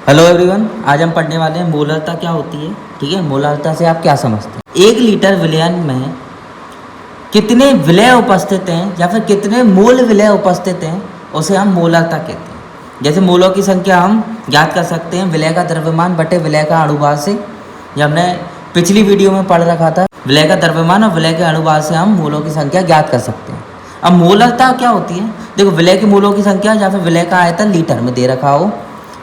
Hello everyone, आज हम पढ़ने वाले हैं मोलरता क्या होती है। ठीक है, मोलरता से आप क्या समझते हैं। 1 लीटर विलयन में कितने विलय उपस्थित हैं या फिर कितने मोल विलय उपस्थित हैं, उसे हम मोलरता कहते हैं। जैसे मोलों की संख्या हम ज्ञात कर सकते हैं विलय का द्रव्यमान बटे विलय का अणुभार से। ये हमने पिछली वीडियो में पढ़ रखा था। विलय का द्रव्यमान और विलय के अणुभार से हम मोलों की संख्या ज्ञात कर सकते हैं। अब मोलरता क्या होती है, देखो विलय की मोलों की संख्या या फिर विलय का आयतन लीटर में दे रखा हो,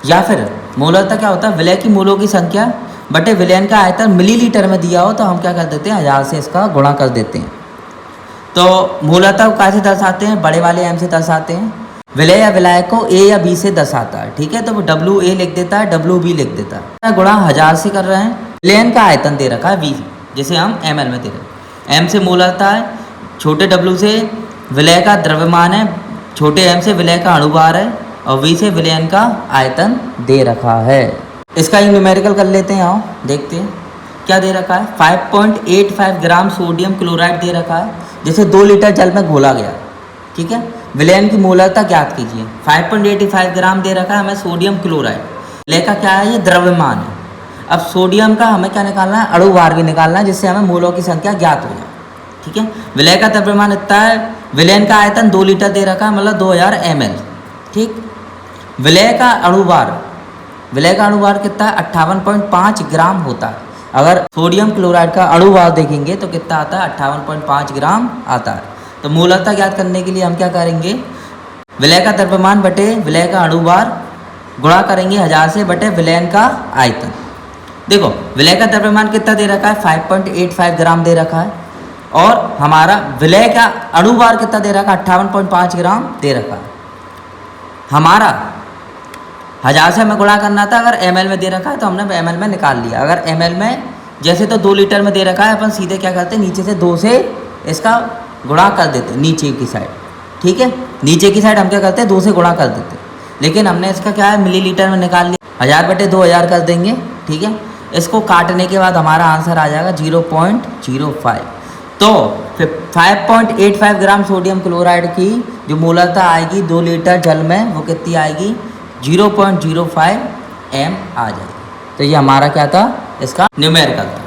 या फिर मोलरता क्या होता है, विलय की मोलों की संख्या बटे विलयन का आयतन मिलीलीटर में दिया हो तो हम क्या कर देते हैं, 1000 से इसका गुणा कर देते हैं। तो मोलरता को कैसे दर्शाते हैं, बड़े वाले एम से दर्शाते हैं। विलय या विलायक को ए या बी से दर्शाता है। ठीक है, तो वो WA लिख देता है, WB लिख देता है। गुणा 1000 से कर रहे हैं। विलयन का आयतन दे रखा है V, जिसे हम ml में दे रहे हैं। M से मोलरता है, छोटे W से विलय का द्रव्यमान है, छोटे m से विलय का अणुभार है और V से विलयन का आयतन दे रखा है। इसका ही न्यूमेरिकल कर लेते हैं। आओ देखते हैं क्या दे रखा है। 5.85 ग्राम सोडियम क्लोराइड दे रखा है, जिसे 2 लीटर जल में घोला गया। ठीक है, विलयन की मोलरता ज्ञात कीजिए। 5.85 ग्राम दे रखा है हमें सोडियम क्लोराइड। विलय का क्या है, ये द्रव्यमान है। अब सोडियम का हमें क्या निकालना है, अणुभार भी निकालना है, जिससे हमें मोलों की संख्या ज्ञात हो जाए। ठीक है, विलय का द्रव्यमान इतना है, विलयन का आयतन 2 लीटर दे रखा है, मतलब 2000 ml। ठीक, विलय का अणुभार कितना है, 58.5 ग्राम होता है। अगर सोडियम क्लोराइड का अणुभार देखेंगे तो कितना आता है, 58.5 ग्राम आता है। तो मोलरता ज्ञात करने के लिए हम क्या करेंगे, विलय का द्रव्यमान बटे विलय का अणुभार गुणा करेंगे 1000 से बटे विलयन का आयतन। देखो विलय का द्रव्यमान कितना दे रखा है, 5.85 ग्राम दे रखा है, और हमारा विलय का अणुभार कितना दे रखा है, 58.5 ग्राम दे रखा है। हमारा 1000 से हमें गुणा करना था, अगर ml में दे रखा है तो हमने ml में निकाल लिया। अगर ml में जैसे तो 2 लीटर में दे रखा है, अपन सीधे क्या करते हैं, नीचे से 2 से इसका गुणा कर देते हैं, नीचे की साइड। ठीक है, नीचे की साइड हम क्या करते हैं, 2 से गुणा कर देते हैं, लेकिन हमने इसका क्या है, मिलीलीटर में निकाल लिया। 1000 बटे 2000 कर देंगे। ठीक है, इसको काटने के बाद हमारा आंसर आ जाएगा 0.05। तो 5.85 ग्राम सोडियम क्लोराइड की जो मोलरता आएगी 2 लीटर जल में, वो कितनी आएगी, 0.05 m आ जाएगी। तो ये हमारा क्या था, इसका न्यूमेरिकल था।